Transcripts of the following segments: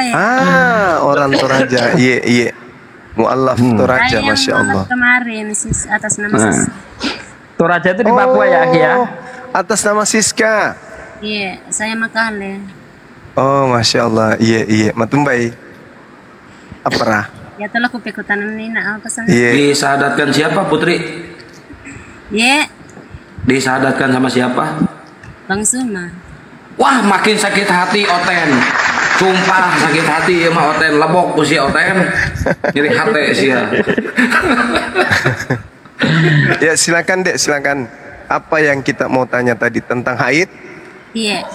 ya? Orang Toraja. Iya, iya. Mu'allaf Toraja, Saya Masya yang Allah. kemarin atas nama Siska. Toraja itu di Papua ya, Aki ya? Atas nama Siska. Iya, saya Makale. Oh, Masya Allah. Iya, iya. Matumbai. Apa? Ya telah kupikutan nina apa sana? Iya. Disahadatkan siapa, Putri? Iya, Disahadatkan sama siapa? Bang Suma. Wah, makin sakit hati Oten. Sumpah sakit hati ya mah Oten, lebok usia Oten. Nyeri hati sih ya. Ya, silakan, Dek, silakan. Apa yang kita mau tanya tadi tentang haid? Iya.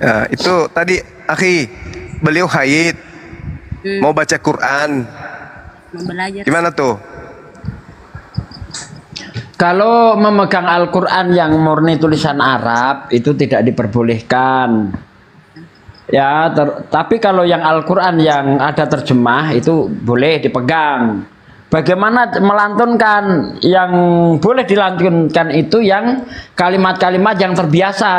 Ya, itu tadi, akhi, beliau haid. Mau baca Quran. Mau belajar. Gimana tuh? Kalau memegang Al-Quran yang murni tulisan Arab itu tidak diperbolehkan. Ya, tapi kalau yang Al-Quran yang ada terjemah itu boleh dipegang. Bagaimana melantunkan? Yang boleh dilantunkan itu yang kalimat-kalimat yang terbiasa.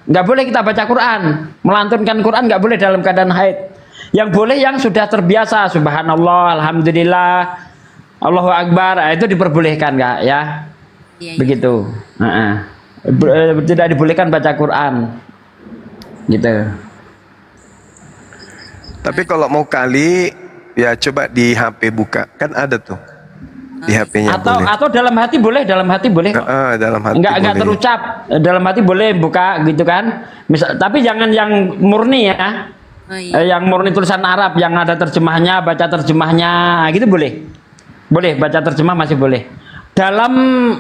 Nggak boleh kita baca Quran. Melantunkan Quran nggak boleh dalam keadaan haid. Yang boleh yang sudah terbiasa. Subhanallah, Alhamdulillah, Allahu Akbar. Itu diperbolehkan nggak ya? Iya, Begitu. Tidak dibolehkan baca Quran. Gitu. Tapi kalau mau kali, ya coba di HP buka. Kan ada tuh. Di HP-nya boleh. Atau dalam hati boleh, dalam hati boleh kok. Dalam hati Enggak boleh. terucap, dalam hati boleh buka gitu kan. Tapi jangan yang murni ya. Oh, iya. Yang murni tulisan Arab yang ada terjemahnya, baca terjemahnya gitu boleh. Boleh baca terjemah masih boleh. Dalam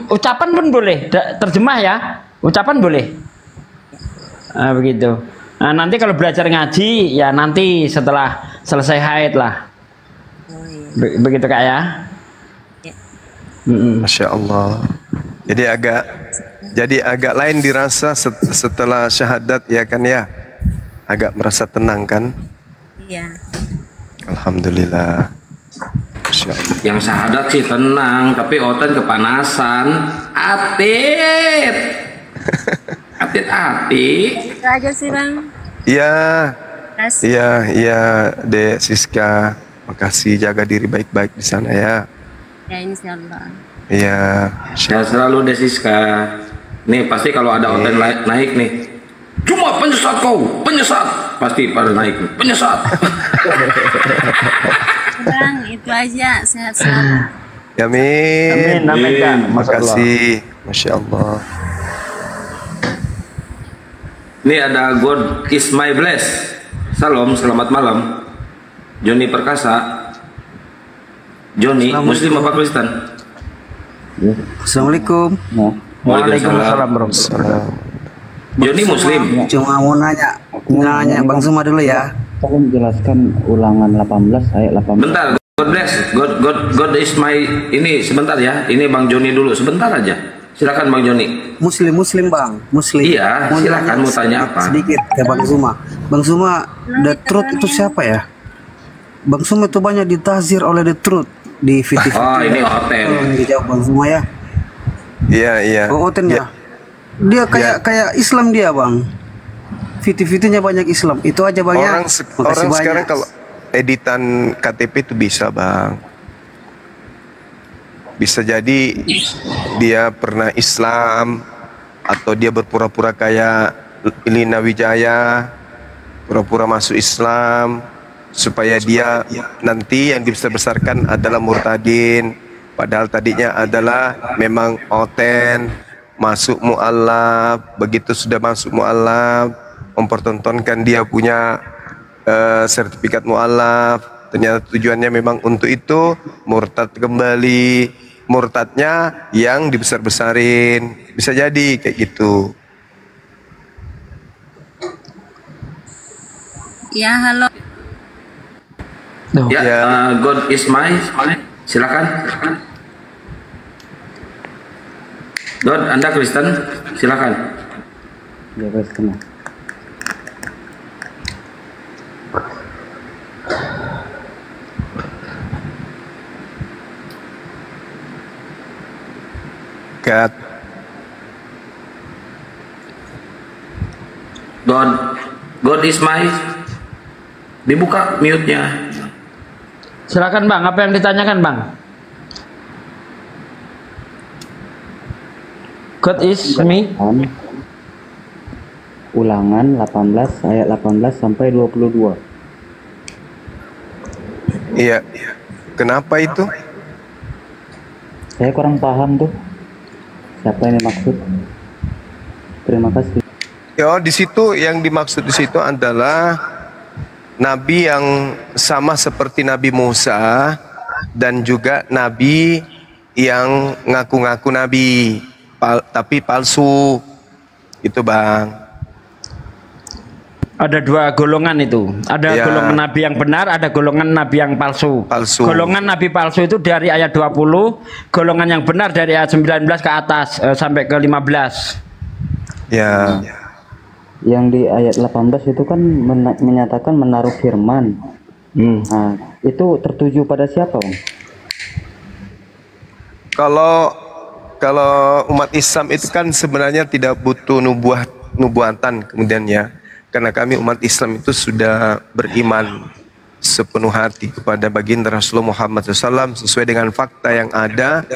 ucapan pun boleh, terjemah ya. Ucapan boleh. Begitu. Nah, nanti kalau belajar ngaji ya nanti setelah selesai haid lah. Oh, iya. Begitu Kak ya. Masya Allah. Jadi agak lain dirasa setelah syahadat ya kan ya. Agak merasa tenang kan? Iya. Alhamdulillah. Masya Allah. Yang syahadat sih tenang, tapi Oten kepanasan. Atit. Atit. Itu aja sih Bang. Iya. Kasih. Iya, Dek Siska. Makasih, jaga diri baik-baik di sana ya. Ya insya Allah. Iya. Saya selalu Desiska. Nih pasti kalau ada Oten naik nih. Cuma penyesat kau, penyesat. Pasti pada naik, penyesat. Bang, itu aja. Sehat selalu. Amin. Amin Kak. Makasih. Masya Allah. Ini ada God is my bless. Salam, selamat malam. Joni Perkasa. Joni, Muslim apa Kristen? Assalamualaikum. Waalaikumsalam bro. Joni Muslim. Cuma mau nanya Bang Suma dulu ya. Tolong jelaskan ulangan 18 ayat 18. Bentar, God bless. God is my ini sebentar ya. Ini Bang Joni dulu sebentar aja. Silakan Bang Joni. Muslim Bang, Muslim. Iya, silakan mau tanya apa? Sedikit ke Bang Suma. Bang Suma, The Truth itu siapa ya? Bang Suma itu banyak ditazir oleh The Truth di VTV. Oh, ini Oten. Tolong dijawab Bang Suma ya. Iya. Oh, Oten ya. Dia kayak Islam dia Bang. VTV-nya banyak Islam. Itu aja Bang ya. Orang sekarang kalau editan KTP itu bisa Bang. Bisa jadi dia pernah Islam atau dia berpura-pura kayak Lina Wijaya, pura-pura masuk Islam supaya dia nanti yang dibesar-besarkan adalah murtadin, padahal tadinya adalah memang Oten, masuk mu'allaf. Begitu sudah masuk mu'allaf, mempertontonkan dia punya sertifikat mu'allaf, ternyata tujuannya memang untuk itu, murtad kembali. Murtadnya yang dibesar-besarin, bisa jadi kayak gitu. Ya halo. Ya, God is my. Silakan. God, Anda Kristen? Silakan. Ya Kristen. God is my. Dibuka mute-nya. Silakan Bang, apa yang ditanyakan Bang? God is me. Ulangan 18 ayat 18 sampai 22. Iya. Kenapa itu? Saya kurang paham tuh. Siapa yang dimaksud? Terima kasih. Ya, di situ yang dimaksud di situ adalah nabi yang sama seperti Nabi Musa dan juga nabi yang ngaku-ngaku nabi tapi palsu. Itu Bang. Ada dua golongan itu. Ada Ya. golongan nabi yang benar, ada golongan nabi yang palsu. Golongan nabi palsu itu dari ayat 20, golongan yang benar dari ayat 19 ke atas sampai ke 15. Ya. Yang di ayat 18 itu kan menyatakan menaruh firman. Nah, itu tertuju pada siapa, Bang? Kalau umat Islam itu kan sebenarnya tidak butuh nubuatan kemudian ya. Karena kami umat Islam itu sudah beriman sepenuh hati kepada baginda Rasulullah Muhammad SAW sesuai dengan fakta yang ada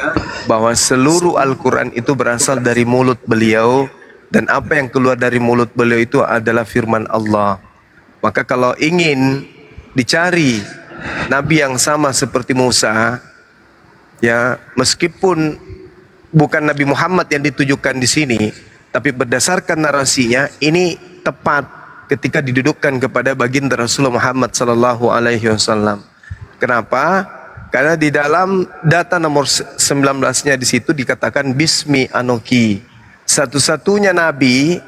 bahwa seluruh Al-Quran itu berasal dari mulut beliau dan apa yang keluar dari mulut beliau itu adalah firman Allah. Maka kalau ingin dicari nabi yang sama seperti Musa, ya meskipun bukan Nabi Muhammad yang ditujukan di sini, tapi berdasarkan narasinya ini tepat ketika didudukkan kepada baginda Rasulullah Muhammad sallallahu alaihi wasallam. Kenapa? Karena di dalam data nomor 19-nya di situ dikatakan bismi anoki. Satu-satunya nabi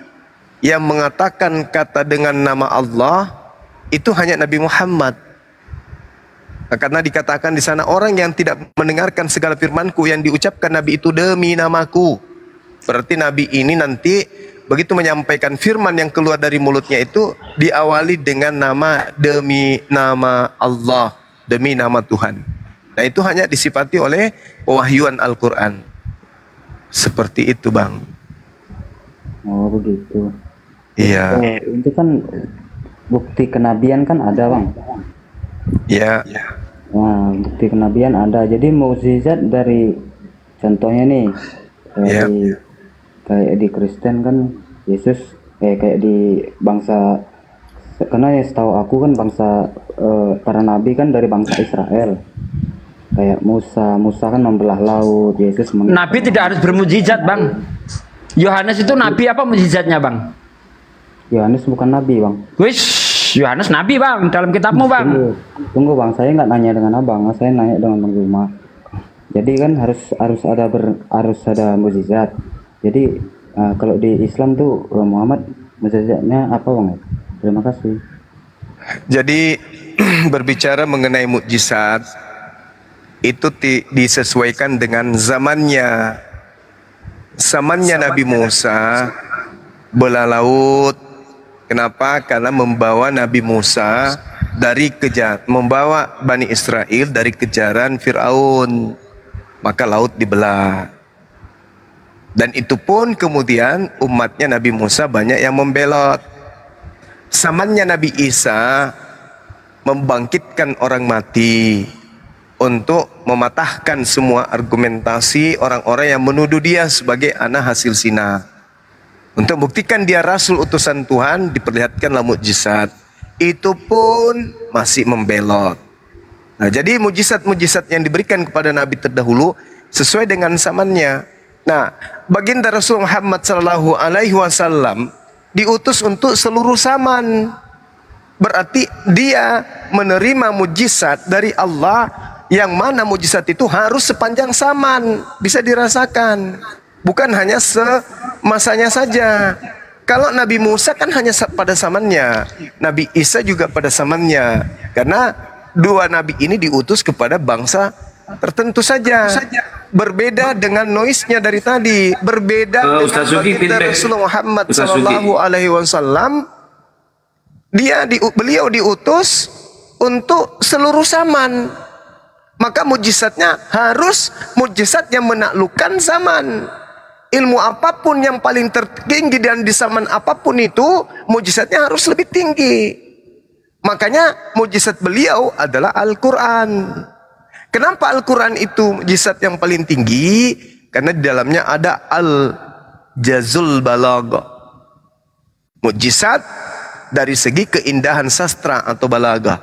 yang mengatakan kata dengan nama Allah itu hanya Nabi Muhammad. Nah, karena dikatakan di sana orang yang tidak mendengarkan segala firmanku yang diucapkan nabi itu demi namaku. Berarti nabi ini nanti begitu menyampaikan firman yang keluar dari mulutnya itu diawali dengan nama demi nama Allah, demi nama Tuhan. Nah itu hanya disifati oleh pewahyuan Al-Quran. Seperti itu Bang. Oh begitu. Iya. Itu kan bukti kenabian kan ada Bang. Iya. Nah bukti kenabian ada. Jadi mukjizat dari contohnya nih dari kayak di Kristen kan Yesus kayak di bangsa, karena ya setahu aku kan bangsa para nabi kan dari bangsa Israel. Kayak Musa kan membelah laut, Yesus Nabi tidak harus bermujizat Bang. Yohanes itu nabi apa mujizatnya Bang? Yohanes bukan nabi Bang. Wis, Yohanes nabi Bang dalam kitabmu Bang. Tunggu Bang, saya nggak nanya dengan abang, saya nanya dengan Bang Zuma. Jadi kan harus ada mujizat. Jadi kalau di Islam tuh Muhammad mujizatnya apa Bang? Terima kasih. Jadi berbicara mengenai mukjizat itu disesuaikan dengan zamannya. Zamannya Nabi Musa belah laut. Kenapa? Karena membawa Nabi Musa membawa Bani Israel dari kejaran Fir'aun. Maka laut dibelah. Dan itu pun kemudian umatnya Nabi Musa banyak yang membelot. Zamannya Nabi Isa membangkitkan orang mati untuk mematahkan semua argumentasi orang-orang yang menuduh dia sebagai anak hasil zina. Untuk buktikan dia rasul utusan Tuhan, diperlihatkanlah mukjizat. Itu pun masih membelot. Nah, jadi mukjizat-mukjizat yang diberikan kepada nabi terdahulu sesuai dengan zamannya. Nah, baginda Rasul Muhammad sallallahu alaihi wasallam diutus untuk seluruh zaman. Berarti dia menerima mujizat dari Allah yang mana mujizat itu harus sepanjang zaman bisa dirasakan. Bukan hanya semasanya saja. Kalau Nabi Musa kan hanya pada zamannya, Nabi Isa juga pada zamannya. Karena dua nabi ini diutus kepada bangsa tertentu saja. Berbeda dengan noise-nya dari tadi, berbeda dengan baginda Rasulullah Muhammad sallallahu alaihi wasallam. Beliau diutus untuk seluruh zaman. Maka mujizatnya harus mujizat yang menaklukkan zaman. Ilmu apapun yang paling tertinggi dan di zaman apapun itu, mujizatnya harus lebih tinggi. Makanya mujizat beliau adalah Al-Quran. Kenapa Al-Quran itu mujizat yang paling tinggi? Karena di dalamnya ada Al-Jazul Balagha. Mujizat dari segi keindahan sastra atau balaghah.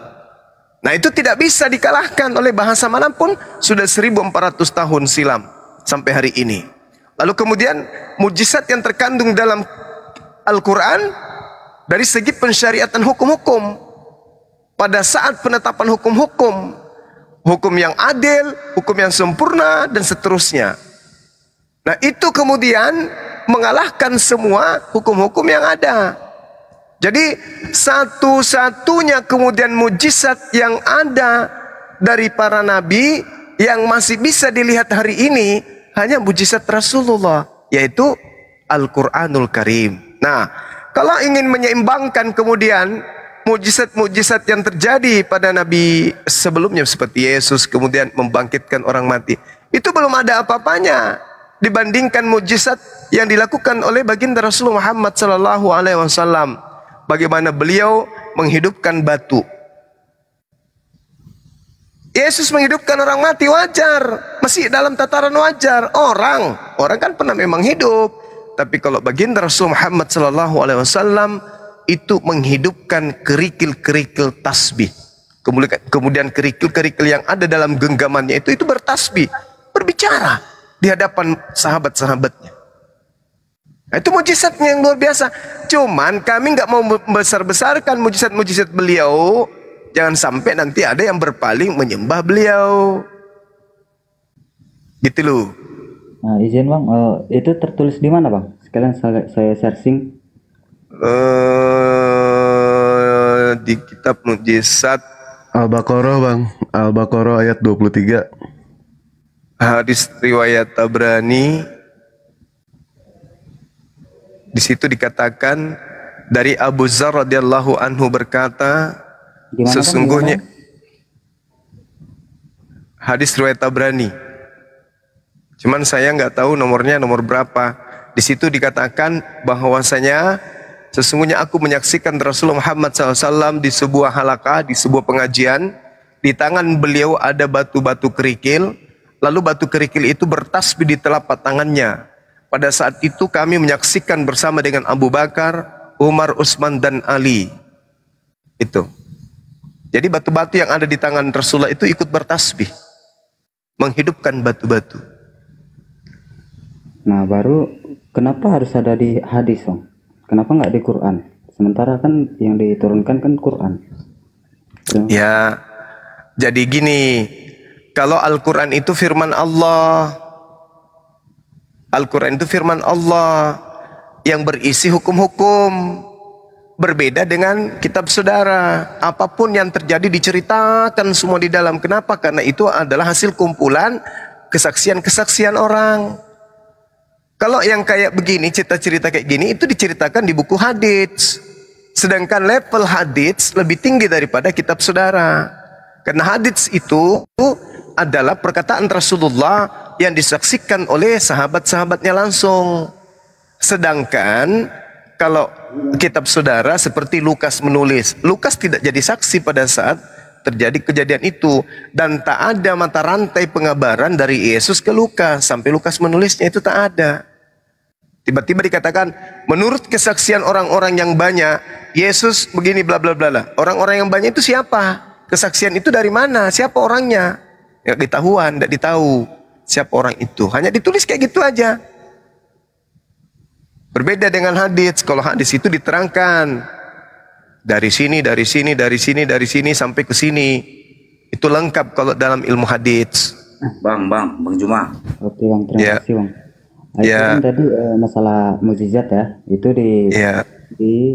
Nah itu tidak bisa dikalahkan oleh bahasa manapun. Sudah 1400 tahun silam sampai hari ini. Lalu kemudian mujizat yang terkandung dalam Al-Quran dari segi pensyariatan hukum-hukum. Pada saat penetapan hukum-hukum, hukum yang adil, hukum yang sempurna, dan seterusnya. Nah itu kemudian mengalahkan semua hukum-hukum yang ada. Jadi satu-satunya kemudian mujizat yang ada dari para nabi yang masih bisa dilihat hari ini hanya mujizat Rasulullah, yaitu Al-Quranul Karim. Nah, kalau ingin menyeimbangkan kemudian mujizat-mujizat yang terjadi pada nabi sebelumnya seperti Yesus kemudian membangkitkan orang mati, itu belum ada apa-apanya dibandingkan mujizat yang dilakukan oleh baginda Rasulullah Muhammad sallallahu alaihi wasallam. Bagaimana beliau menghidupkan batu. Yesus menghidupkan orang mati wajar, masih dalam tataran wajar. Orang kan pernah memang hidup, tapi kalau baginda Rasulullah Muhammad sallallahu alaihi wasallam itu menghidupkan kerikil-kerikil tasbih. Kemudian kerikil-kerikil yang ada dalam genggamannya itu bertasbih, berbicara di hadapan sahabat-sahabatnya. Nah, itu mujizatnya yang luar biasa. Cuman kami nggak mau besar-besarkan mujizat-mujizat beliau. Jangan sampai nanti ada yang berpaling menyembah beliau. Gitu loh. Nah, izin Bang, itu tertulis di mana Bang? Sekalian saya searching. Di kitab mujizat Al-Baqarah Bang, Al-Baqarah ayat 23. Hadis riwayat Tabrani. Di situ dikatakan dari Abu Dzar radhiyallahu anhu berkata, Gimana, sesungguhnya hadis riwayat Tabrani. Cuman saya nggak tahu nomornya nomor berapa. Di situ dikatakan bahwasanya sesungguhnya aku menyaksikan Rasulullah Muhammad SAW di sebuah halaqah, di sebuah pengajian. Di tangan beliau ada batu-batu kerikil. Lalu batu kerikil itu bertasbih di telapak tangannya. Pada saat itu kami menyaksikan bersama dengan Abu Bakar, Umar, Utsman, dan Ali. Itu. Jadi batu-batu yang ada di tangan Rasulullah itu ikut bertasbih. Menghidupkan batu-batu. Nah, baru kenapa harus ada di hadis, Bang? Kenapa nggak di Quran? Sementara kan yang diturunkan kan Quran. Ya, jadi gini. Kalau Al-Quran itu firman Allah. Al-Quran itu firman Allah yang berisi hukum-hukum. Berbeda dengan kitab saudara. Apapun yang terjadi diceritakan semua di dalam. Kenapa? Karena itu adalah hasil kumpulan kesaksian-kesaksian orang. Kalau yang kayak begini, cerita-cerita kayak gini, itu diceritakan di buku hadits. Sedangkan level hadits lebih tinggi daripada kitab saudara. Karena hadits itu adalah perkataan Rasulullah yang disaksikan oleh sahabat-sahabatnya langsung. Sedangkan kalau kitab saudara seperti Lukas menulis, Lukas tidak jadi saksi pada saat terjadi kejadian itu. Dan tak ada mata rantai pengabaran dari Yesus ke Lukas. Sampai Lukas menulisnya itu tak ada. Tiba-tiba dikatakan, menurut kesaksian orang-orang yang banyak, Yesus begini bla bla bla. Orang-orang yang banyak itu siapa? Kesaksian itu dari mana? Siapa orangnya? Tidak ditahuan, tidak ditahu siapa orang itu. Hanya ditulis kayak gitu aja. Berbeda dengan hadits. Kalau hadits itu diterangkan dari sini, dari sini, dari sini, dari sini sampai ke sini. Itu lengkap kalau dalam ilmu hadits. Bang Juma. Oke Bang, terima kasih Bang. Nah, itu Ya. kan tadi masalah mukjizat ya, itu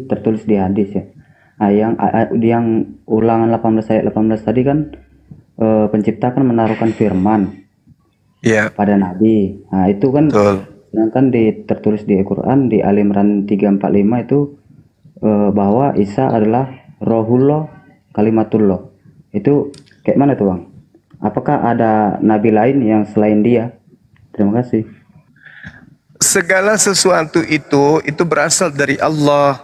tertulis di hadis ya. Nah, yang ulangan 18 ayat 18 tadi kan pencipta kan menaruhkan firman pada nabi. Nah, itu kan sedangkan tertulis di Al-Quran di Ali Imran 345 itu bahwa Isa adalah Rohullah Kalimatullah. Itu kayak mana tuh Bang? Apakah ada nabi lain yang selain dia? Terima kasih. Segala sesuatu itu berasal dari Allah.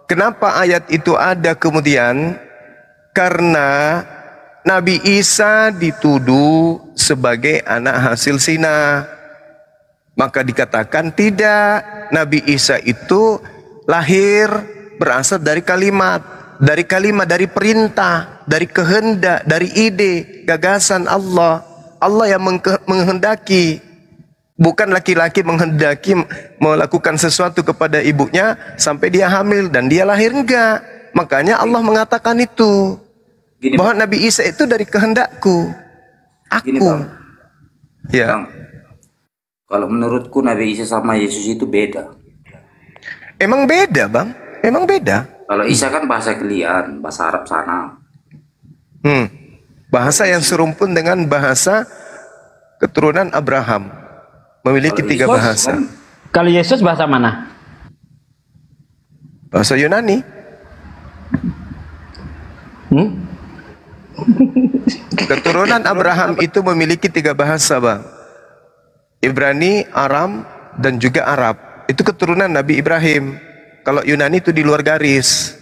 Kenapa ayat itu ada kemudian? Karena Nabi Isa dituduh sebagai anak hasil zina. Maka dikatakan tidak, Nabi Isa itu lahir berasal dari kalimat, dari perintah, dari kehendak, dari ide, gagasan Allah. Allah yang menghendaki. Bukan laki-laki menghendaki melakukan sesuatu kepada ibunya sampai dia hamil dan dia lahir, enggak. Makanya Allah mengatakan itu. Gini, bahwa Nabi Isa itu dari kehendakku. Aku. Gini, Bang. Ya. Bang, kalau menurutku Nabi Isa sama Yesus itu beda. Emang beda, Bang? Emang beda? Kalau Isa kan bahasa Kelian, bahasa Arab sana. Bahasa yang serumpun dengan bahasa keturunan Abraham. Memiliki Kalau 3 Yesus bahasa. kan Kalau Yesus bahasa mana? Bahasa Yunani. Keturunan Abraham itu memiliki 3 bahasa, Bang. Ibrani, Aram, dan juga Arab. Itu keturunan Nabi Ibrahim. Kalau Yunani itu di luar garis.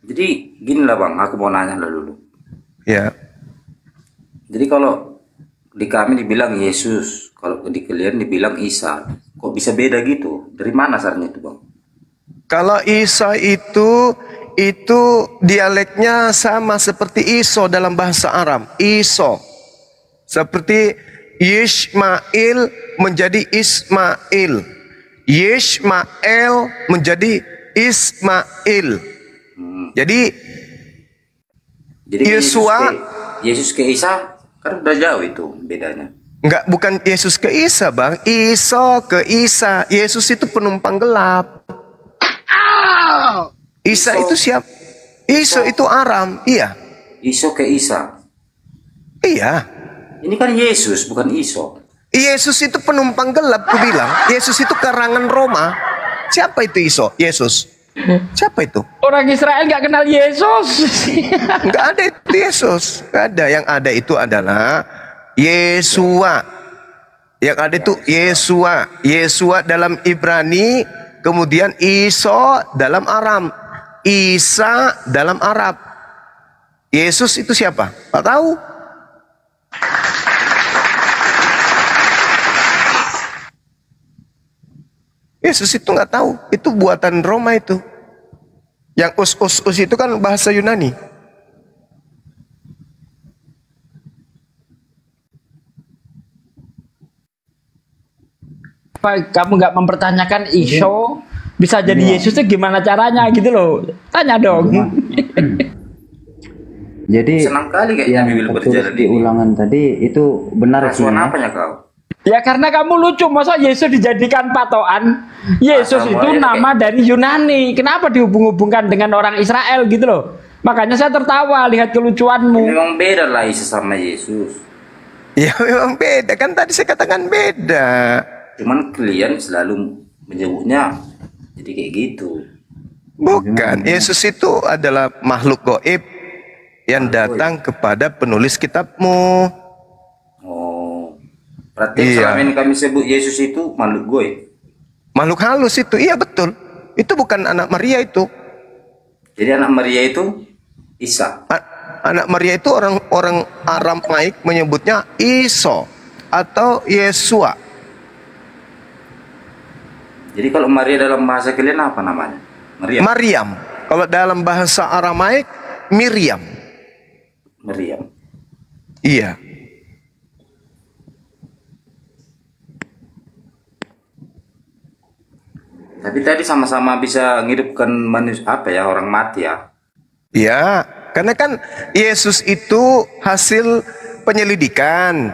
Jadi gini lah Bang, aku mau nanya lah dulu. Ya. Jadi kalau di kami dibilang Yesus, kalau di kalian dibilang Isa, kok bisa beda gitu? Dari mana asalnya itu Bang? Kalau Isa itu dialeknya sama seperti Iso dalam bahasa Arab. Iso. Seperti Yishmael menjadi Ismail. Yishmael menjadi Ismail. Jadi Yesua, Yesus ke Isa kan udah jauh itu bedanya. enggak, bukan Yesus ke Isa, Bang. Iso ke Isa. Yesus itu penumpang gelap. Isa itu siapa? Iso itu Aram. Iya. Iso ke Isa. Iya. Ini kan Yesus bukan Iso. Yesus itu penumpang gelap, ku bilang. Yesus itu karangan Roma. Siapa itu Iso? Yesus. Siapa itu? Orang Israel nggak kenal Yesus. Nggak ada itu Yesus. Nggak ada. Yang ada itu adalah Yesua. Yang ada itu Yesua. Yesua dalam Ibrani, kemudian Iso dalam Aram. Isa dalam Arab. Yesus itu siapa? Tak tahu. Yesus itu nggak tahu. Itu buatan Roma itu. Yang us itu kan bahasa Yunani. Apa kamu nggak mempertanyakan Iso bisa jadi Yesus itu gimana caranya gitu loh? Tanya dong. Jadi Senang kali kayaknya yang Bibil tertulis berjalan di ini. ulangan tadi itu benar Rasuan sih. apanya kau? Ya karena kamu lucu, masa Yesus dijadikan patokan? Yesus Masa itu mulai nama dari Yunani. Kenapa dihubung-hubungkan dengan orang Israel gitu loh? Makanya saya tertawa lihat kelucuanmu. Memang beda lah Isa sama Yesus. Ya memang beda. Kan tadi saya katakan beda. Cuman kalian selalu menyebutnya jadi kayak gitu. Bukan. Yesus itu adalah makhluk gaib yang datang kepada penulis kitabmu. Oh, berarti Iya. selama ini kami sebut Yesus itu makhluk gue. Makhluk halus itu. Iya betul. Itu bukan anak Maria itu. Jadi anak Maria itu Isa. Anak Maria itu orang Aramaik menyebutnya Iso atau Yesua. Jadi kalau Maria dalam bahasa kalian apa namanya? Maria. Maryam. Kalau dalam bahasa Aramaik Miriam. Meriam. Iya. Tapi tadi sama-sama bisa menghidupkan manusia apa ya orang mati ya? Ya, karena kan Yesus itu hasil penyelidikan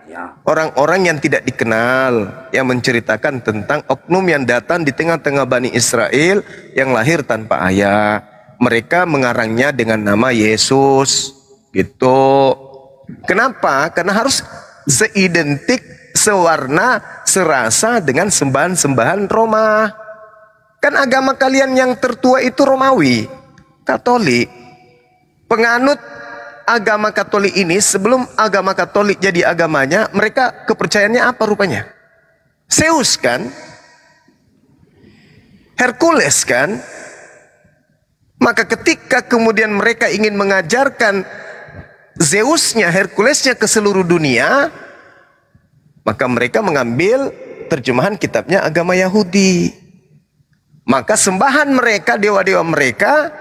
Ya. orang-orang yang tidak dikenal, yang menceritakan tentang oknum yang datang di tengah-tengah Bani Israel yang lahir tanpa ayah. Mereka mengarangnya dengan nama Yesus, gitu. Kenapa? Karena harus seidentik, sewarna, serasa dengan sembahan-sembahan Roma. Kan agama kalian yang tertua itu Romawi, Katolik. Penganut agama Katolik ini sebelum agama Katolik jadi agamanya, mereka kepercayaannya apa rupanya? Zeus kan? Hercules kan? Maka ketika kemudian mereka ingin mengajarkan Zeusnya, Herkulesnya ke seluruh dunia, maka mereka mengambil terjemahan kitabnya agama Yahudi. Maka sembahan mereka, dewa-dewa mereka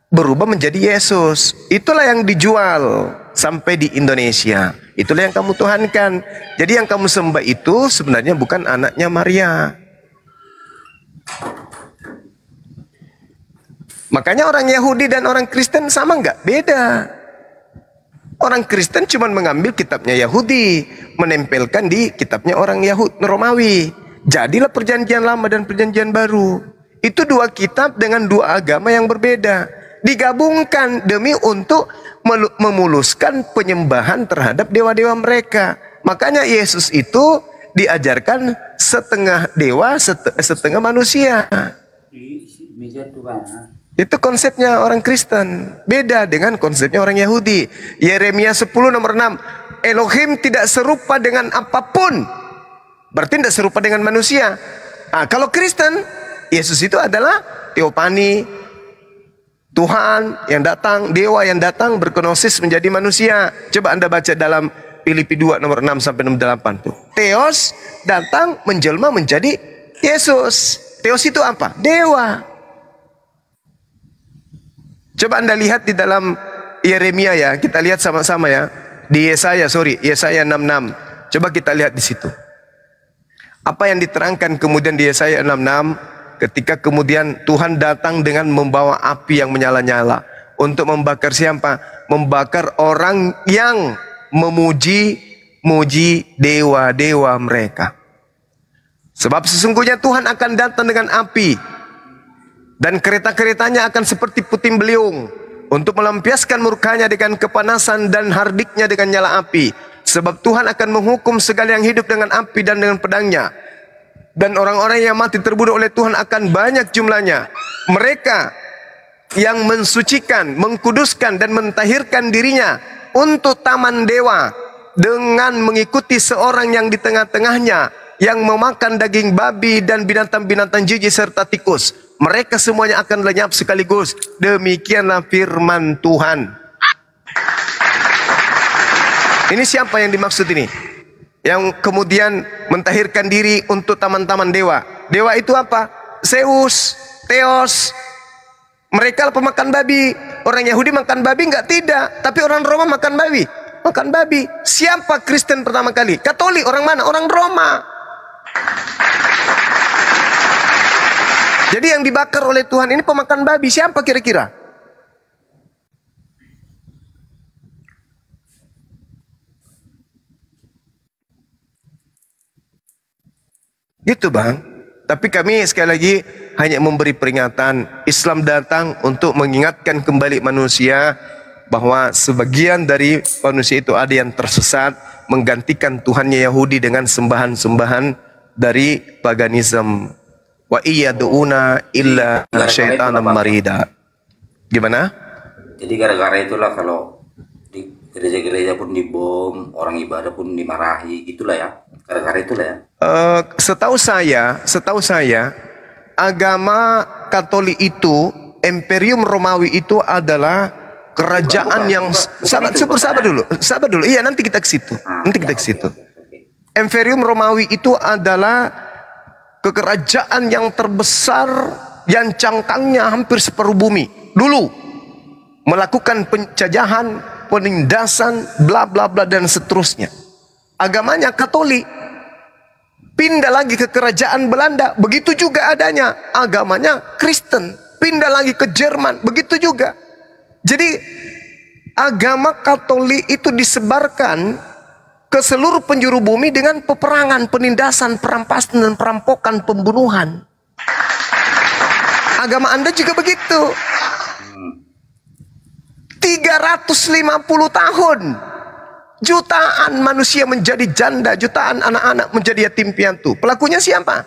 berubah menjadi Yesus. Itulah yang dijual sampai di Indonesia. Itulah yang kamu tuhankan. Jadi yang kamu sembah itu sebenarnya bukan anaknya Maria. Makanya orang Yahudi dan orang Kristen sama nggak? Beda. Orang Kristen cuma mengambil kitabnya Yahudi, menempelkan di kitabnya orang Yahudi Romawi. Jadilah perjanjian lama dan perjanjian baru. Itu dua kitab dengan dua agama yang berbeda. Digabungkan demi untuk memuluskan penyembahan terhadap dewa-dewa mereka. Makanya Yesus itu diajarkan setengah dewa, setengah manusia. Itu konsepnya orang Kristen. Beda dengan konsepnya orang Yahudi. Yeremia 10 nomor 6. Elohim tidak serupa dengan apapun. Berarti tidak serupa dengan manusia. Nah, kalau Kristen, Yesus itu adalah teopani. Tuhan yang datang, dewa yang datang berkenosis menjadi manusia. Coba Anda baca dalam Filipi 2 nomor 6 sampai nomor 8 tuh. Theos datang menjelma menjadi Yesus. Theos itu apa? Dewa. Coba Anda lihat di dalam Yeremia ya, kita lihat sama-sama ya. Di Yesaya 66. Coba kita lihat di situ. Apa yang diterangkan kemudian di Yesaya 66 ketika kemudian Tuhan datang dengan membawa api yang menyala-nyala untuk membakar siapa? Membakar orang yang memuji dewa-dewa mereka. Sebab sesungguhnya Tuhan akan datang dengan api. Dan kereta-keretanya akan seperti puting beliung untuk melampiaskan murkanya dengan kepanasan dan hardiknya dengan nyala api. Sebab Tuhan akan menghukum segala yang hidup dengan api dan dengan pedangnya. Dan orang-orang yang mati terbunuh oleh Tuhan akan banyak jumlahnya. Mereka yang mensucikan, mengkuduskan dan mentahirkan dirinya untuk taman dewa dengan mengikuti seorang yang di tengah-tengahnya yang memakan daging babi dan binatang-binatang jijik serta tikus. Mereka semuanya akan lenyap sekaligus. Demikianlah firman Tuhan. Ini siapa yang dimaksud ini? Yang kemudian mentahirkan diri untuk taman-taman dewa. Dewa itu apa? Zeus, Theos. Mereka pemakan babi. Orang Yahudi makan babi enggak? Tidak. Tapi orang Roma makan babi. Makan babi. Siapa Kristen pertama kali? Katolik. Orang mana? Orang Roma. Jadi yang dibakar oleh Tuhan ini pemakan babi. Siapa kira-kira? Gitu bang. Tapi kami sekali lagi hanya memberi peringatan. Islam datang untuk mengingatkan kembali manusia bahwa sebagian dari manusia itu ada yang tersesat, menggantikan Tuhannya Yahudi dengan sembahan-sembahan dari paganisme. Wa iyyaduuna illa syaitanan marida. Gimana? Jadi gara-gara itulah kalau di gereja-gereja pun dibom, orang ibadah pun dimarahi, gitulah ya. Gara-gara itulah ya. Setahu saya, agama Katolik itu, Imperium Romawi itu adalah kerajaan yang sabar dulu. Iya, nanti kita ke situ. Imperium Romawi itu adalah kekerajaan yang terbesar yang cangkangnya hampir separuh bumi. Dulu melakukan penjajahan, penindasan, bla bla bla dan seterusnya. Agamanya Katolik. Pindah lagi ke kerajaan Belanda, begitu juga adanya. Agamanya Kristen. Pindah lagi ke Jerman, begitu juga. Jadi agama Katolik itu disebarkan ke seluruh penjuru bumi dengan peperangan, penindasan, perampasan dan perampokan, pembunuhan. Agama Anda juga begitu. 350 tahun. Jutaan manusia menjadi janda, jutaan anak-anak menjadi yatim piatu. Pelakunya siapa?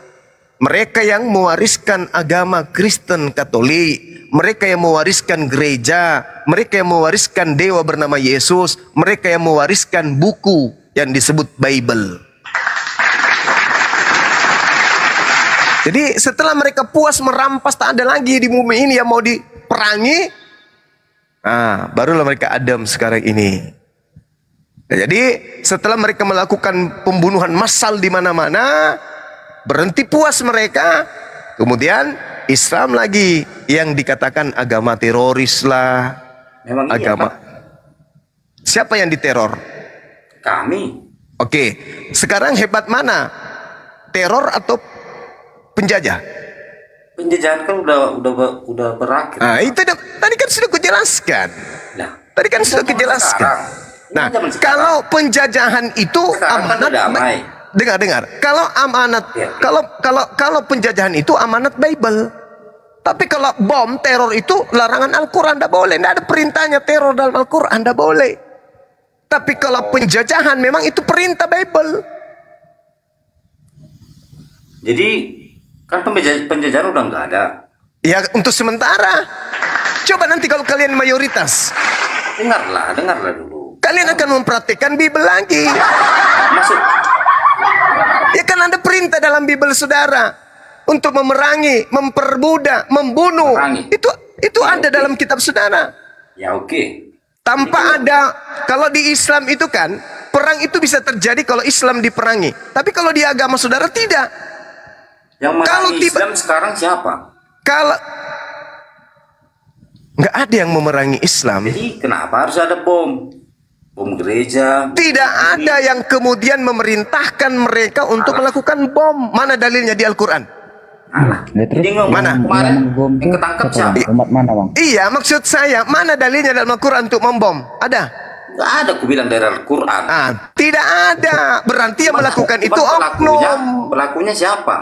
Mereka yang mewariskan agama Kristen Katolik, mereka yang mewariskan gereja, mereka yang mewariskan dewa bernama Yesus, mereka yang mewariskan buku yang disebut Bible. Jadi setelah mereka puas merampas, tak ada lagi di bumi ini yang mau diperangi. Nah, barulah mereka adem sekarang ini. Nah, jadi setelah mereka melakukan pembunuhan massal di mana-mana, berhenti puas mereka, kemudian Islam lagi yang dikatakan agama teroris lah. Memang agama. Iya, Pak. Siapa yang diteror? Kami. Oke, sekarang hebat mana? Teror atau penjajah? Penjajahan kan udah berakhir. Nah, itu tadi kan sudah kujelaskan. Nah, Tadi kan sudah kujelaskan. Nah, kalau penjajahan itu amanat damai. Dengar. Kalau amanat, Ya. kalau penjajahan itu amanat Bible. Tapi kalau bom teror itu larangan Al-Quran, tidak boleh. Tidak ada perintahnya teror dalam Al-Quran, tidak boleh. Tapi kalau penjajahan memang itu perintah Bible. Jadi kan penjajahan udah nggak ada. Ya untuk sementara. Coba nanti kalau kalian mayoritas, Dengarlah dulu. kalian akan mempraktikkan Bible lagi. Maksud Ya kan ada perintah dalam Bible saudara untuk memerangi, memperbudak, membunuh. Memerangi. Itu ada dalam kitab saudara. ya oke. Tanpa ada, kalau di Islam itu kan perang itu bisa terjadi kalau Islam diperangi. Tapi kalau di agama saudara tidak. Yang Kalau memerangi Islam sekarang siapa? Kalau nggak ada yang memerangi Islam, Jadi kenapa harus ada bom? Bom gereja? tidak ada yang kemudian memerintahkan mereka untuk melakukan bom. Mana dalilnya di Al-Quran? Alah. Ya, terus Jadi ngomong Mana? kemarin bom yang ketangkep siapa? Umat mana bang? Iya, maksud saya mana dalilnya dalam Al-Quran untuk membom? Ada? Nggak ada, aku bilang dari Al-Quran. Tidak ada. Berarti yang melakukan itu pelakunya, oknum. pelakunya siapa?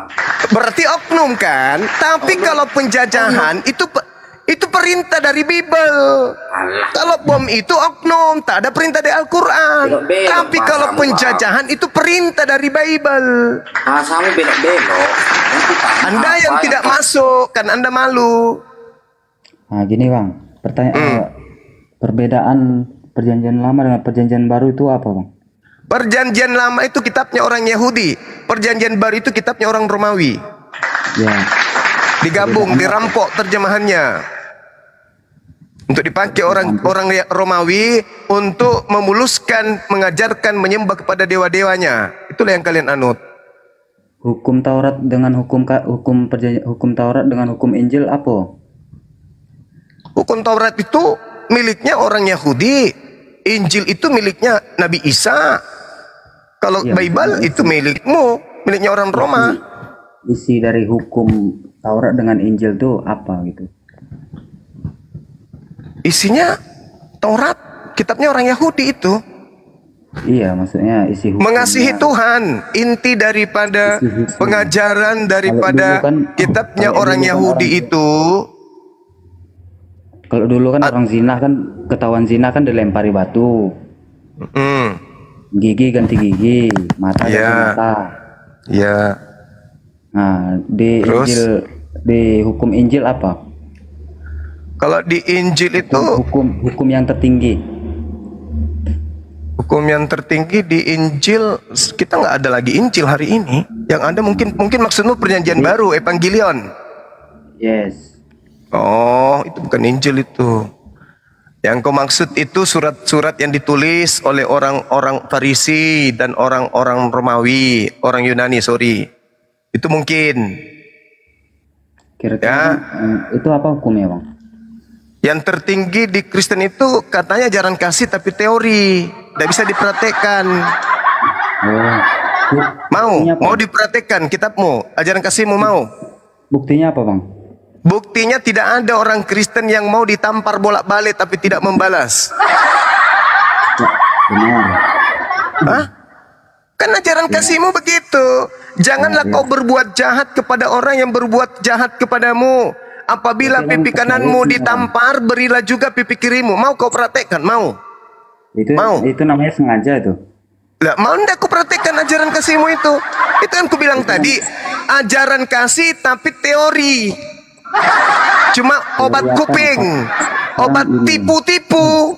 Berarti oknum kan? Tapi kalau penjajahan itu perintah dari Bible. Alah. Kalau bom itu oknum, tak ada perintah dari Al-Quran. Belok-belok Tapi kalau bahasamu, penjajahan itu perintah dari Bible. Bahasamu belok-belok. Nanti tanya Anda apa yang tidak masuk, kan Anda malu. Nah gini bang, pertanyaan perbedaan perjanjian lama dengan perjanjian baru itu apa bang? Perjanjian lama itu kitabnya orang Yahudi. Perjanjian baru itu kitabnya orang Romawi. Ya, Digabung, dirampok terjemahannya. Untuk dipakai orang Romawi untuk memuluskan, mengajarkan, menyembah kepada dewa-dewanya. Itulah yang kalian anut. hukum Taurat dengan hukum Taurat dengan hukum Injil apa? Hukum Taurat itu miliknya orang Yahudi. Injil itu miliknya Nabi Isa. Kalau Ya, Bible itu milikmu, miliknya orang Roma. Isi dari hukum Taurat dengan Injil itu apa gitu? Isinya Taurat, kitabnya orang Yahudi itu. Iya, maksudnya isi hukum Mengasihi Tuhan, inti daripada Isi hukum. pengajaran daripada Kalau dulu kan- kitabnya kalau orang dulu kan Yahudi orang- itu. Kalau dulu kan orang zina kan ketahuan zina kan dilempari batu, Hmm, gigi ganti gigi, mata ganti Ya. mata. ya. Nah, di Terus? Injil, di hukum Injil apa? Kalau di Injil itu Hukum yang tertinggi. hukum yang tertinggi di Injil, kita nggak ada lagi Injil hari ini. Yang ada mungkin maksudmu perjanjian baru, Evangelion. Yes. Oh, itu bukan Injil itu. Yang kau maksud itu surat-surat yang ditulis oleh orang-orang Farisi dan orang-orang Romawi, orang Yunani, sorry. Itu mungkin. Kira-kira itu apa hukumnya, Bang? Yang tertinggi di Kristen itu katanya ajaran kasih tapi teori, tidak bisa dipraktekkan. Oh. Buktinya apa? Mau dipraktekkan kitabmu, ajaran kasihmu mau? Buktinya apa, Bang? Buktinya tidak ada orang Kristen yang mau ditampar bolak-balik tapi tidak membalas. Benar. Hah? Kan ajaran kasihmu begitu. Janganlah kau berbuat jahat kepada orang yang berbuat jahat kepadamu. Apabila pipi kananmu ditampar, berilah juga pipi kirimu. Mau kau praktekkan? Mau? Mau. Itu namanya sengaja itu. Lah, mau ndak aku praktekkan ajaran kasihmu itu? Itu yang ku bilang tadi, ajaran kasih tapi teori. Cuma obat kuping, obat tipu-tipu.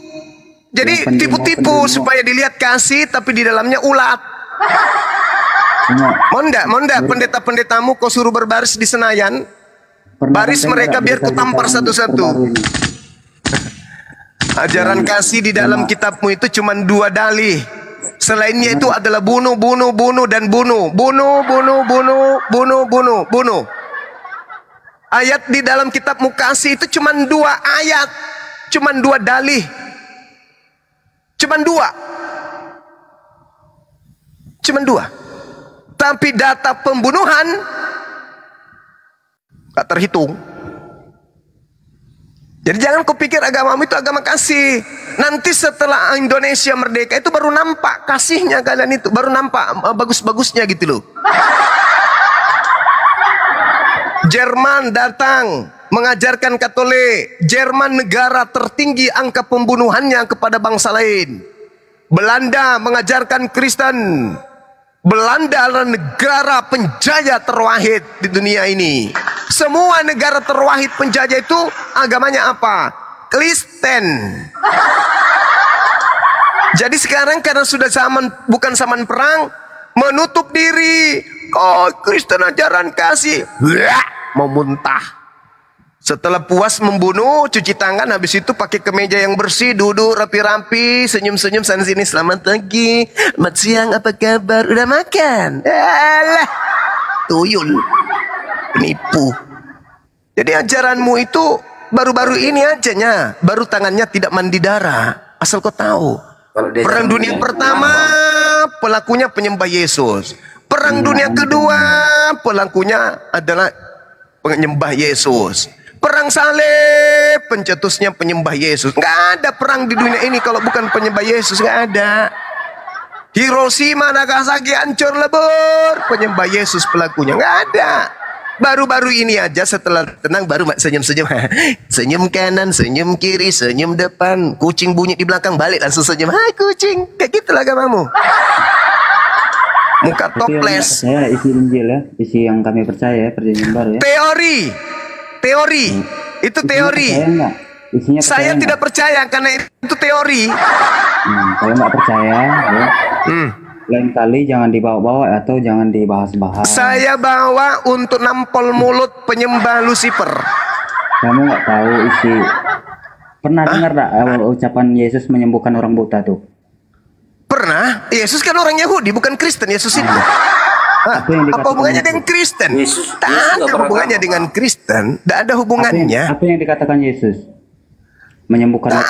Jadi tipu-tipu supaya dilihat kasih tapi di dalamnya ulat. Mau ndak pendeta-pendetamu kau suruh berbaris di Senayan? Pernah Baris dengar mereka nggak biar ku tampar berita-berita yang satu-satu. terbaru ini? Ajaran kasih di dalam kitabmu itu cuma 2 dalih. Selainnya itu adalah bunuh, dan bunuh. Bunuh. Ayat di dalam kitabmu kasih itu cuma 2 ayat. Cuma 2 dalih. Cuma 2. Tapi data pembunuhan gak terhitung. Jadi jangan kau pikir agamamu itu agama kasih. Nanti setelah Indonesia merdeka itu baru nampak kasihnya kalian itu. Baru nampak bagus-bagusnya gitu loh. Jerman datang mengajarkan Katolik. Jerman negara tertinggi angka pembunuhannya kepada bangsa lain. Belanda mengajarkan Kristen. Belanda adalah negara penjajah terwahid di dunia ini. Semua negara terwahid penjajah itu agamanya apa? Kristen. Jadi sekarang karena sudah bukan zaman perang, menutup diri. Oh, Kristen ajaran kasih. Mau muntah. Setelah puas membunuh, cuci tangan, habis itu pakai kemeja yang bersih, duduk rapi-rapi, senyum-senyum sana sini, selamat pagi, selamat siang, apa kabar, udah makan? Alah, tuyul, penipu. Jadi ajaranmu itu baru-baru ini ajanya, baru tangannya tidak mandi darah, asal kau tahu. Perang dunia pertama, pelakunya penyembah Yesus. Perang dunia kedua, pelakunya adalah penyembah Yesus. Perang salib, pencetusnya penyembah Yesus. Nggak ada perang di dunia ini kalau bukan penyembah Yesus, nggak ada. Hiroshima, Nagasaki hancur lebur, penyembah Yesus pelakunya, nggak ada. Baru-baru ini aja setelah tenang baru senyum-senyum. Senyum kanan, senyum kiri, senyum depan. Kucing bunyi di belakang, balik langsung senyum. Hai kucing, kayak gitulah agamamu. Muka toples. Saya isi Injil ya, isi yang kami percaya ya, perjanjian baru ya. Teori, itu teori. Isinya saya tidak percaya karena itu teori. Kalau nggak percaya, ya. Lain kali jangan dibawa-bawa atau jangan dibahas-bahas. Saya bawa untuk nampol mulut penyembah Lucifer. Kamu nggak tahu isi. Pernah dengar tak ucapan Yesus menyembuhkan orang buta tuh? Pernah. Yesus kan orang Yahudi, bukan Kristen. Yesus itu. Apa hubungannya dengan Kristen? Tak ada hubungannya dengan Kristen. Tak ada hubungannya. Apa yang dikatakan Yesus? Menyembuhkan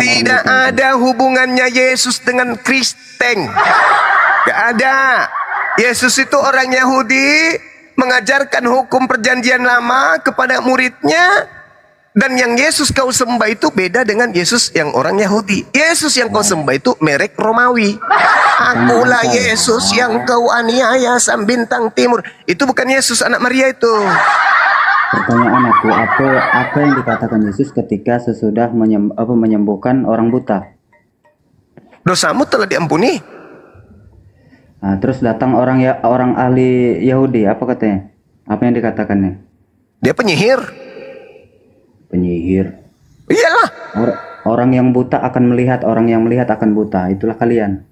tidak ada hubungannya Yesus dengan Kristen. Tidak ada. Yesus itu orang Yahudi, mengajarkan hukum perjanjian lama kepada muridnya. Dan yang Yesus kau sembah itu beda dengan Yesus yang orang Yahudi. Yesus yang kau sembah itu merek Romawi. Akulah Yesus yang kau aniaya sang bintang timur. Itu bukan Yesus anak Maria itu. Pertanyaan aku, apa yang dikatakan Yesus ketika sesudah menyembuhkan orang buta? Dosamu telah diampuni. Nah, terus datang orang ahli Yahudi, apa katanya? Apa yang dikatakannya? Dia penyihir. Iyalah. Orang yang buta akan melihat, orang yang melihat akan buta. Itulah kalian.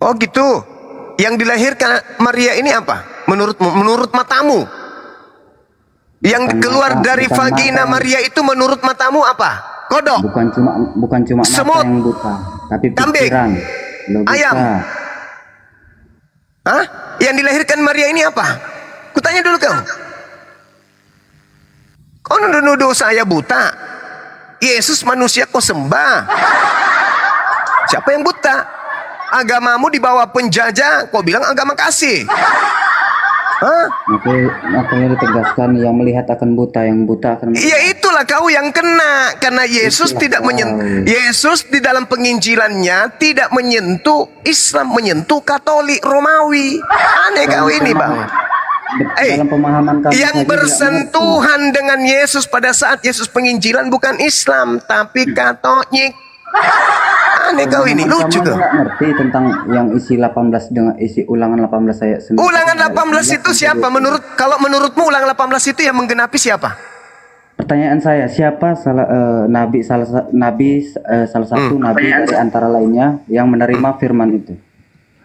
Oh gitu. Yang dilahirkan Maria ini apa? Menurut matamu? Yang keluar dari vagina Maria itu menurut matamu apa? Kodok. Bukan cuma mata yang buta, tapi pikiran, logika. Ayam. Hah? Yang dilahirkan Maria ini apa? Kutanya dulu kau. Kau nuduh saya buta. Yesus manusia kau sembah. Siapa yang buta? Agamamu di bawah penjajah, kau bilang agama kasih. Hah? Makanya ditegaskan yang melihat akan buta, yang buta akan melihat. Ya itulah kau yang kena. Karena Yesus tidak menyentuh. Yesus di dalam penginjilannya tidak menyentuh Islam, menyentuh Katolik Romawi. Aneh kau ini bang. Dalam pemahaman kami yang bersentuhan dengan Yesus pada saat Yesus penginjilan bukan Islam tapi Katolik. Aneh kau ini, lucu kau. Nggak ngerti tentang yang isi 18 dengan isi ulangan 18 ayat 9. Ulangan 18 itu siapa? Kalau menurutmu ulangan 18 itu yang menggenapi siapa? Pertanyaan saya, siapa salah satu nabi dari antara lainnya yang menerima firman itu?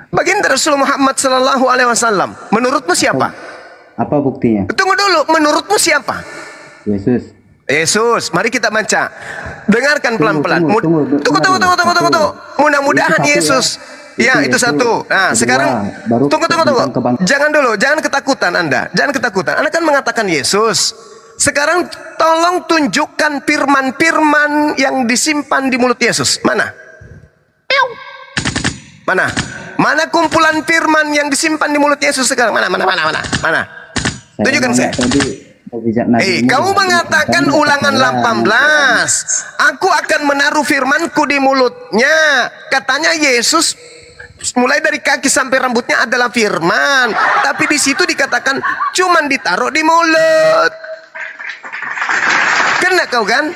Baginda Rasulullah Muhammad sallallahu alaihi wasallam. Menurutmu siapa? Apa buktinya? Tunggu dulu, menurutmu siapa? Yesus. Yesus. Mari kita baca. Dengarkan pelan-pelan. Tunggu. Mudah-mudahan Itu satu Yesus. Ya, itu satu. Nah, Kedua, sekarang baru tunggu. tentang kebangkitan. Jangan dulu, jangan ketakutan Anda. Jangan ketakutan. Anda kan mengatakan Yesus. Sekarang tolong tunjukkan firman-firman yang disimpan di mulut Yesus. Mana? Mana? Mana kumpulan firman yang disimpan di mulut Yesus sekarang? Mana? Tunjukkan saya. Kamu mengatakan Ulangan 18. Aku akan menaruh firmanku di mulutnya. Katanya Yesus mulai dari kaki sampai rambutnya adalah firman. Tapi di situ dikatakan cuman ditaruh di mulut. Kena kau kan?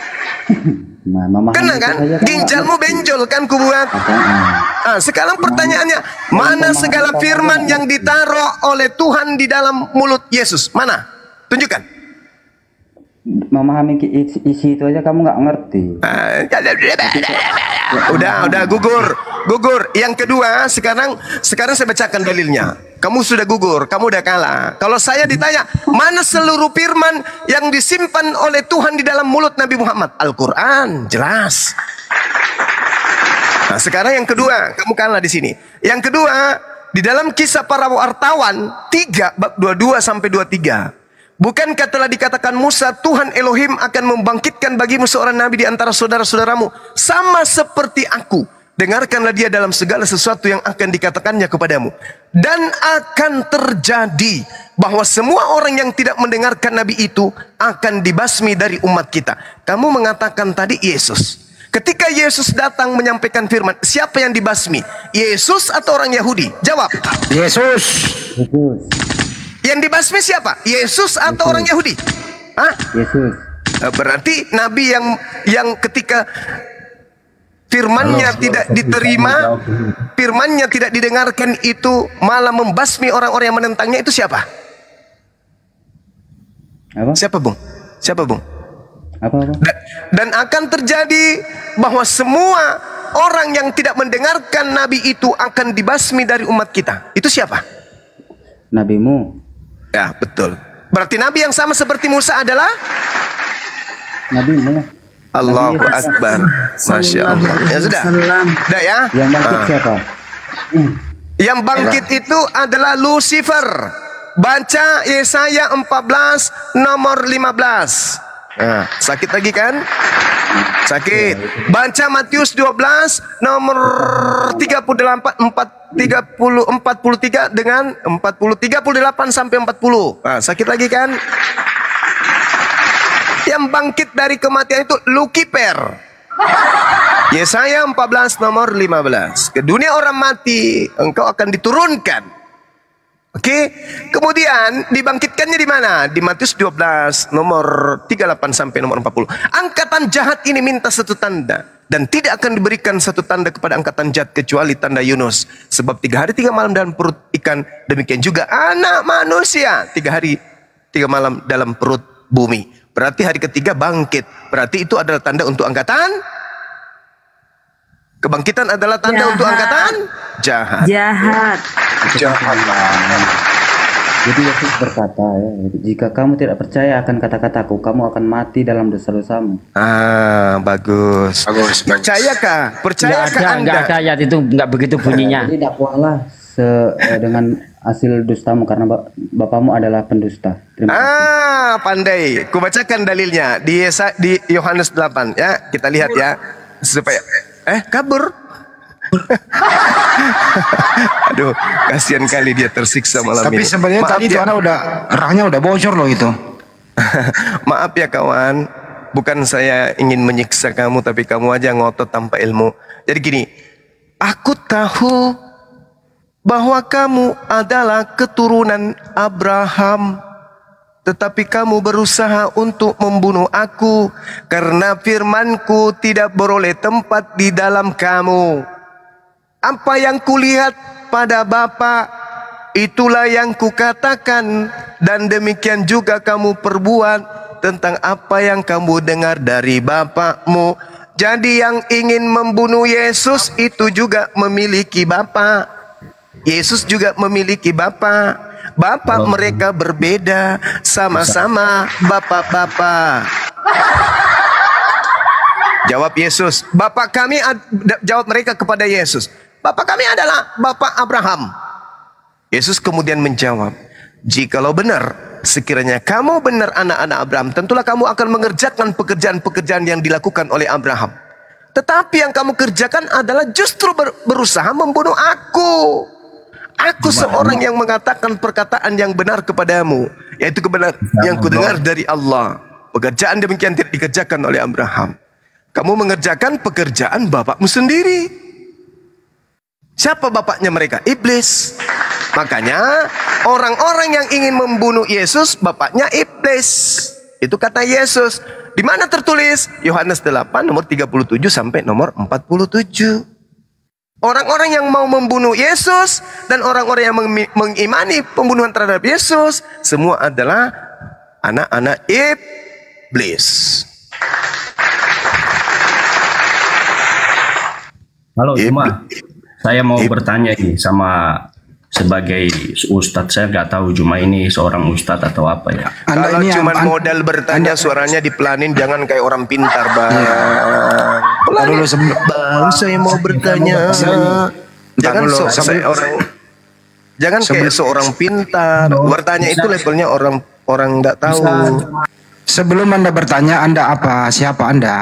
Kena kan? Ginjalmu benjol kan kubuat. Sekarang pertanyaannya, mana segala firman yang ditaruh oleh Tuhan di dalam mulut Yesus? Mana? Tunjukkan. Memahami isi itu aja kamu nggak ngerti. Udah gugur. Yang kedua, sekarang saya bacakan dalilnya. Kamu sudah gugur, kamu udah kalah. Kalau saya ditanya, mana seluruh firman yang disimpan oleh Tuhan di dalam mulut Nabi Muhammad? Al-Quran, jelas. Nah, sekarang yang kedua, kamu kalah di sini. Yang kedua, di dalam Kisah Para Wartawan 3 bab 22 sampai 23. Bukankah telah dikatakan Musa, Tuhan Elohim akan membangkitkan bagimu seorang nabi di antara saudara-saudaramu, sama seperti aku. Dengarkanlah dia dalam segala sesuatu yang akan dikatakannya kepadamu. Dan akan terjadi bahwa semua orang yang tidak mendengarkan nabi itu akan dibasmi dari umat kita. Kamu mengatakan tadi Yesus. Ketika Yesus datang menyampaikan firman, siapa yang dibasmi? Yesus atau orang Yahudi? Jawab. Yesus. Yang dibasmi siapa? Yesus atau orang Yahudi? Hah? Yesus. Berarti nabi yang ketika firmannya tidak diterima, firmannya tidak didengarkan itu malah membasmi orang-orang yang menentangnya, itu siapa? Apa? Siapa, Bung? Apa? Dan akan terjadi bahwa semua orang yang tidak mendengarkan nabi itu akan dibasmi dari umat kita. Itu siapa? Nabimu. Ya, betul. Berarti nabi yang sama seperti Musa adalah Nabimu. Allahu Akbar. Masya Allah. Ya sudah. Sudah ya. Yang bangkit siapa? Yang bangkit itu adalah Lucifer. Baca Yesaya 14 nomor 15. Nah, sakit lagi kan? Sakit. Baca Matius 12 nomor 43 dengan 38 sampai 40. Nah, sakit lagi kan? Yang bangkit dari kematian itu Lucifer. Yesaya 14 nomor 15. Ke dunia orang mati engkau akan diturunkan. Oke, kemudian dibangkitkannya di mana? Di Matius 12 nomor 38 sampai nomor 40. Angkatan jahat ini minta satu tanda, dan tidak akan diberikan satu tanda kepada angkatan jahat kecuali tanda Yunus. Sebab 3 hari 3 malam dalam perut ikan, demikian juga anak manusia 3 hari 3 malam dalam perut bumi. Berarti hari ketiga bangkit. Berarti itu adalah tanda untuk angkatan. Kebangkitan adalah tanda untuk angkatan jahat. Jadi Yesus berkata, ya, jika kamu tidak percaya akan kata-kataku, kamu akan mati dalam dosa-dosamu. Bagus. Percayakah? Percayakah Anda? Enggak ada ayat itu, enggak begitu bunyinya. Jadi dakwahlah dengan hasil dustamu, karena bapamu adalah pendusta. Terima kasih. Pandai. Kubacakan dalilnya di Yohanes 8 ya. Kita lihat ya supaya kabur. Aduh, kasihan kali dia tersiksa malam ini. Tapi sebenarnya tadi itu anak rahnya udah bocor loh itu. Maaf ya kawan, bukan saya ingin menyiksa kamu, tapi kamu aja ngotot tanpa ilmu. Jadi gini, aku tahu bahwa kamu adalah keturunan Abraham, tetapi kamu berusaha untuk membunuh aku karena firmanku tidak beroleh tempat di dalam kamu. Apa yang kulihat pada Bapa, itulah yang kukatakan, dan demikian juga kamu perbuat tentang apa yang kamu dengar dari bapakmu. Jadi yang ingin membunuh Yesus itu juga memiliki bapa. Yesus juga memiliki Bapa. Bapa mereka berbeda, sama-sama bapak-bapak. Jawab Yesus, Bapak kami, jawab mereka kepada Yesus, Bapak kami adalah Bapak Abraham. Yesus kemudian menjawab, jikalau benar, sekiranya kamu benar anak-anak Abraham, tentulah kamu akan mengerjakan pekerjaan-pekerjaan yang dilakukan oleh Abraham. Tetapi yang kamu kerjakan adalah justru berusaha membunuh aku. Aku seorang yang mengatakan perkataan yang benar kepadamu, yaitu kebenaran yang kudengar dari Allah. Pekerjaan demikian tidak dikerjakan oleh Abraham. Kamu mengerjakan pekerjaan bapakmu sendiri. Siapa bapaknya mereka? Iblis. Makanya orang-orang yang ingin membunuh Yesus, bapaknya iblis. Itu kata Yesus. Di mana tertulis? Yohanes 8 nomor 37 sampai nomor 47. Orang-orang yang mau membunuh Yesus dan orang-orang yang mengimani pembunuhan terhadap Yesus, semua adalah anak-anak iblis. Halo Juma, saya mau bertanya nih sama sebagai ustadz. Saya nggak tahu Juma ini seorang ustadz atau apa ya. Kalau cuma modal bertanya suaranya dipelanin, jangan kayak orang pintar bang. Bang, saya mau bertanya. Jangan jangan kayak seorang pintar. Bertanya itu levelnya orang nggak tahu. Sebelum Anda bertanya, Anda apa? Siapa Anda?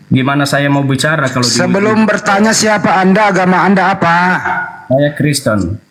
Gimana saya mau bicara kalau sebelum bertanya siapa Anda, agama Anda apa? Saya Kristen.